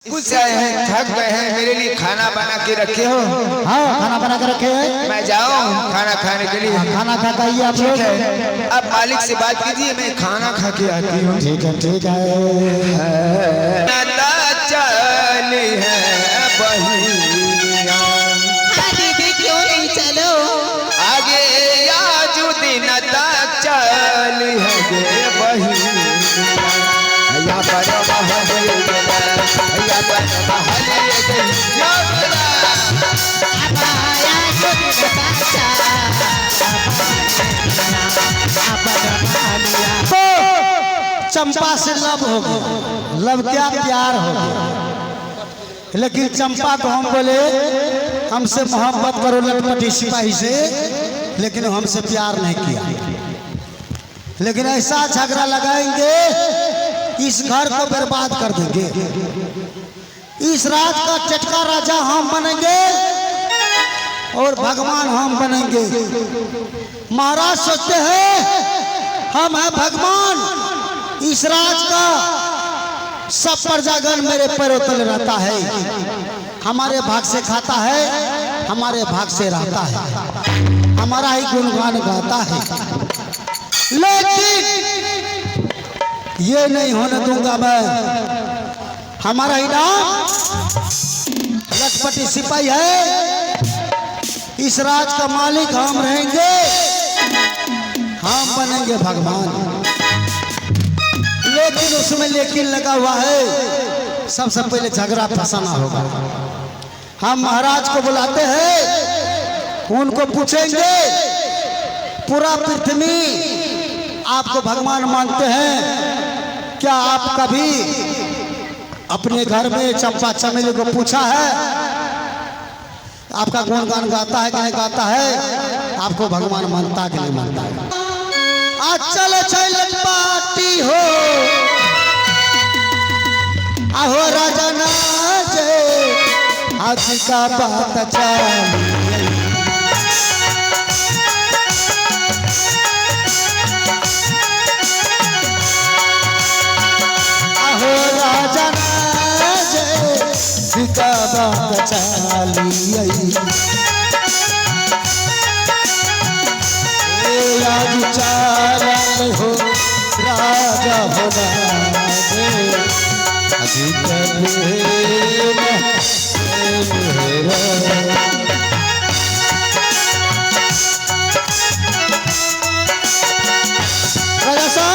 School से आए हैं, थक गए हैं, मेरे लिए खाना बना के रखे हो? हाँ खाना बना के रखे हैं। मैं जाऊँ खाना खाने के लिए? खाना खा के आइए आप लोग। अब मालिक से बात कीजिए, मैं खाना खा के आती हूँ। ठीक है ठीक है। चली है बहिया, दीदी क्यों नहीं चलो आगे याजुद्दीन तक चली है गे बहिया। भैया पर बहले भैया पर बहले चंपा से लव हो गया। लव क्या प्यार हो गया। लेकिन चंपा को हम बोले हमसे मोहब्बत करो लटपटी सिपाही से, लेकिन हमसे प्यार नहीं किया। लेकिन ऐसा झगड़ा लगाएंगे इस घर को बर्बाद कर देंगे। इस राज का चटका राजा हम बनेंगे और भगवान हम बनेंगे। महाराज सोचते हैं हम हैं भगवान, इस राज का सब प्रजागण मेरे पैरों तले रहता है, हमारे भाग से खाता है, हमारे भाग से रहता है, हमारा ही गुणगान गाता है। लेकिन ये नहीं होने दूंगा मैं। हमारा ही नाम लटपटी सिपाही है, इस राज का मालिक हम रहेंगे, हम बनेंगे भगवान। लेकिन उसमें लेकिन लगा हुआ है, सबसे पहले झगड़ा फंसाना होगा। हम महाराज को बुलाते हैं, उनको पूछेंगे पूरा पृथ्वी आपको भगवान मानते हैं, क्या आप कभी अपने घर में चंपा चमेली को पूछा है आपका गुणगान गाता है कि नहीं गाता है, आपको भगवान मानता है कि नहीं मानता है। चल चल पार्टी हो आहो राजा नाचे, आज का बात चली आहो राजा नाचे, आज का बात चली। आज चारण हो राजा होना दे, अधिक राजा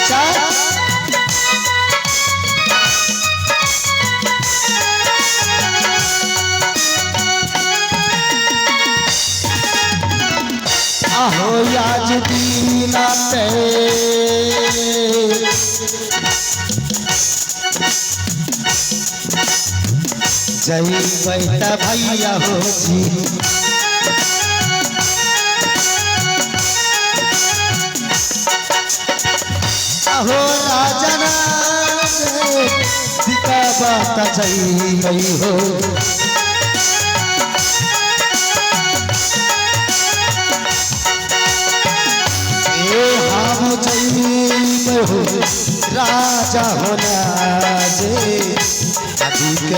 साहब आहो याज दीना ते जय बैठा भैया हो जी। आहो राजन दिका बात जय गई हो, राजा होना जे अधिक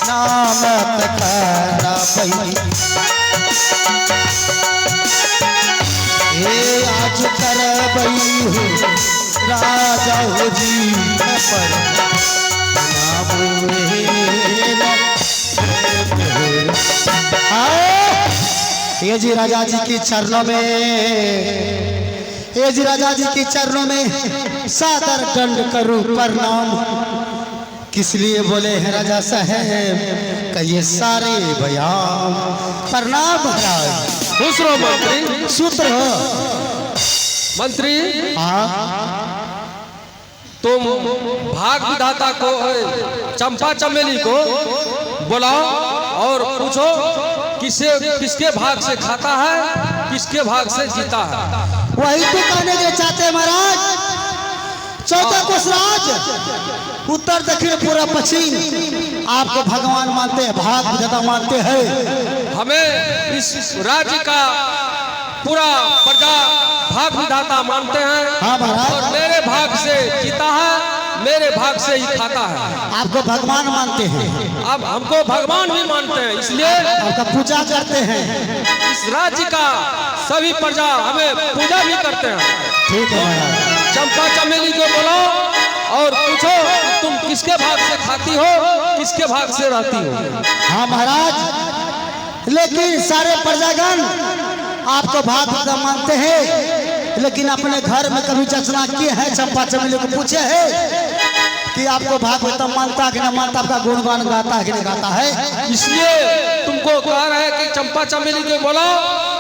नाम तकरा पई हे आज करबई हो राजा हो जी पर नाम ये जी राजा जी के चरणों में, ये जी राजा जी के चरणों में सादर दंड करूं प्रणाम। किस लिए बोले हैं राजा साहब का ये सारे बयान? प्रणाम महाराज। खुश रहो मंत्री। सूत्र हो मंत्री, हाँ तुम भाग विधाता को चंपा चमेली को बुलाओ और पूछो किसके भाग से खाता है, किसके भाग से जीता है। वही तो कहने के चाहते हैं महाराज। चौदह कोसराज उत्तर दक्षिण पूरा पश्चिम आपको भगवान मानते हैं, भाग विधाता मानते हैं। हमें इस राज्य का पूरा प्रजा भाग विधाता मानते हैं। हाँ महाराज। और मेरे भाग से जीता है, मेरे भाग से ही खाता है। आपको भगवान मानते हैं, अब हमको भगवान भी मानते हैं, इसलिए आपका पूजा करते हैं। इस राज्य का सभी प्रजा हमें पूजा भी करते हैं। ठीक है महाराज। चंपा चमेली को बुलाओ और पूछो तुम किसके भाग से खाती हो, किसके भाग से रहती हो। हाँ महाराज, लेकिन सारे प्रजागण आपको भाग विधाता मानते हैं, लेकिन अपने घर में कभी चर्चा किए हैं? चंपा चमेली को पूछे है कि आपको भाग विधाता मानता है कि नहीं मानता, आपका गुणगान गाता है कि नहीं गाता है? इसलिए तुमको कह रहे हैं कि चंपा चमेली को बुलाओ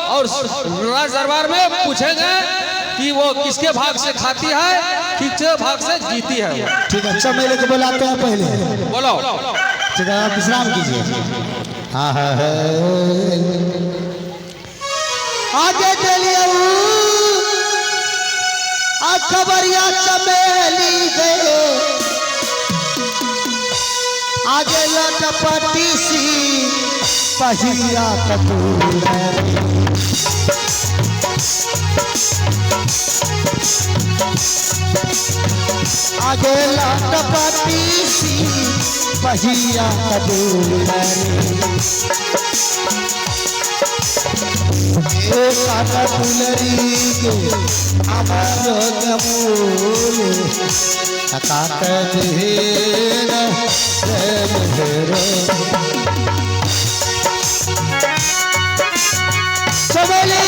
और राज दरबार में पूछेंगे कि वो किसके भाग से खाती है, किसके भाग से जीती है। ठीक है, चमेली को बुलाते हैं पहले। बोलो। ठीक है, आप विश्राम कीजिए। हाँ हाँ आगे चलिए खबरिया चमेली गए आगे लटपटी सी पहिया कपूर आगे लटपटी सी पहिया कपूर दुलरी के अमर कमूल काट देन चमेली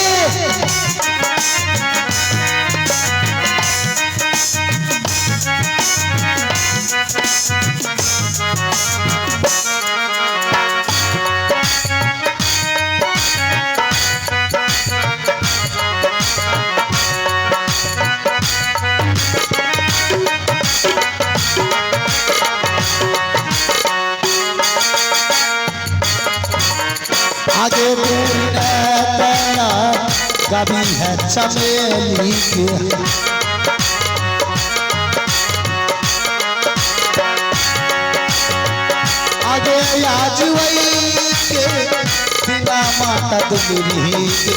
आगे कभी है चमेली के आगे आज वही के बिना माता दुबरी के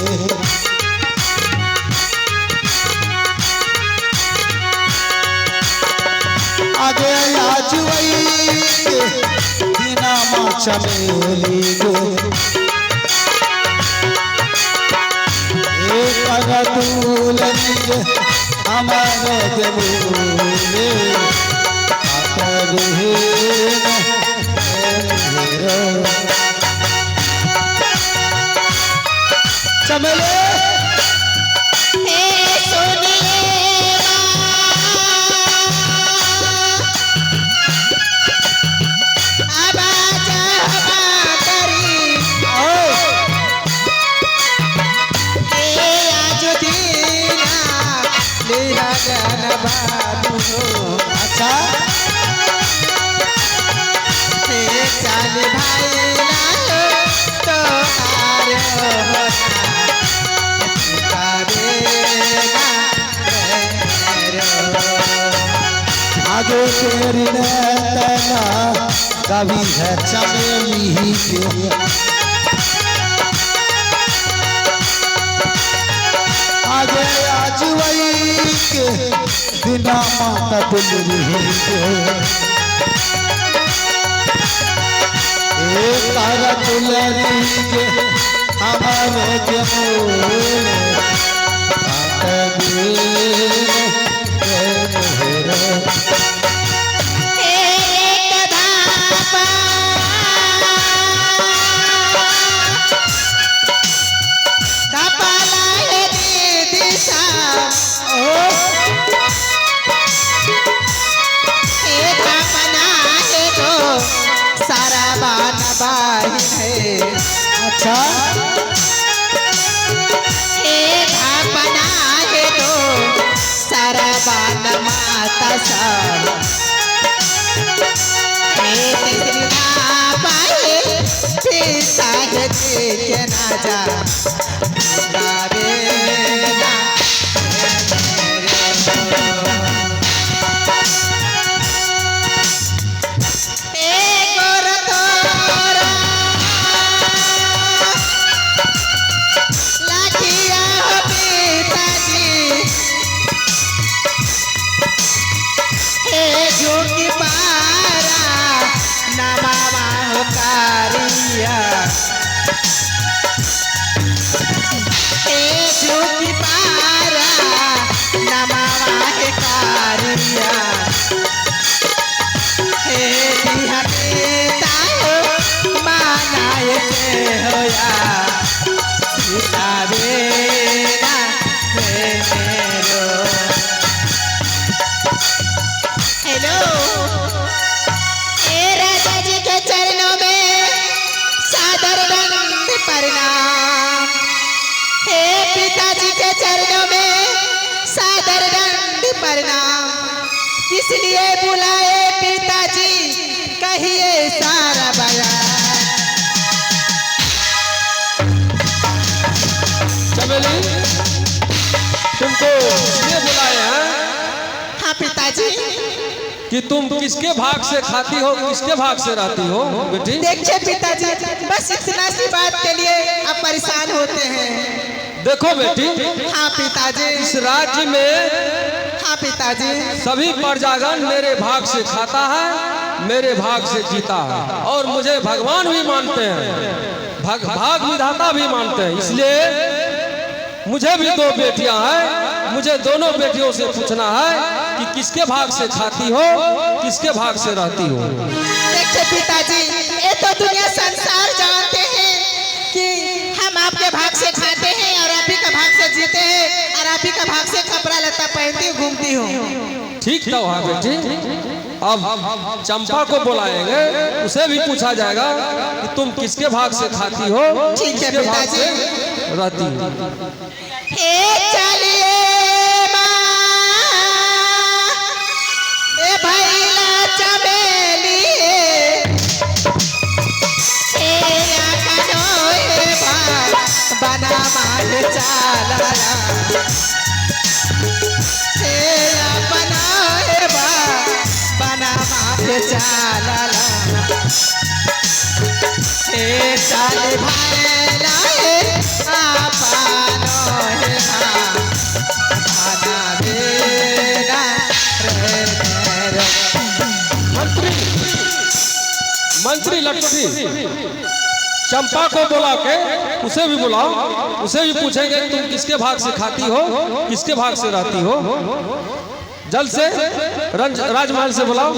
आगे आज वही के बिना माँ चमेली के दुलरी हमारे जमूले चमेली अच्छा चल भाई तो आगे तेरी तना कभी है चमेली के आगे आज वही के बिना माता दुलरी के यारी के हमारे के मोरे अच्छा बना है तो सारा बान माता सब पाए साहे के ना जा इसलिए बुलाए पिताजी कहिए सारा बयान। चमेली तुमको इसलिए बुलाए हैं? हाँ पिताजी। कि तुम किसके भाग से खाती हो, किसके भाग से रहती हो बेटी? देखिए पिताजी, बस इतना सी बात के लिए आप परेशान होते हैं। देखो बेटी, हाँ पिताजी। इस राज्य में हाँ पिताजी, सभी प्रजागण मेरे भाग से खाता है, मेरे भाग से जीता है, और मुझे भगवान भी मानते हैं, भाग विधाता भी मानते हैं। इसलिए मुझे भी दो बेटियां हैं, मुझे दोनों बेटियों से पूछना है कि किसके भाग से खाती हो, किसके भाग से रहती हो। देखिए पिताजी, ये तो दुनिया संसार जानते हैं कि हम आपके भाग से खाते हैं और आप ही का भाग से जीते हैं और आप ही का भाग से कपड़ा लत्ता पहनती घूमती हूँ। ठीक तो है बेटी। अब चंपा को बुलाएंगे, उसे भी पूछा जाएगा कि तुम किसके भाग से खाती हो, किसके भाग से रहती हो। चलिए भैला चमेली बना मार चाला बना मार चाला चाल भैला मंत्री लटपटी चंपा को बुला के उसे भी बुलाओ, उसे भी पूछेंगे तुम किसके भाग से खाती हो, किसके भाग से रहती हो। जल्द से राजमहल से बुलाओ।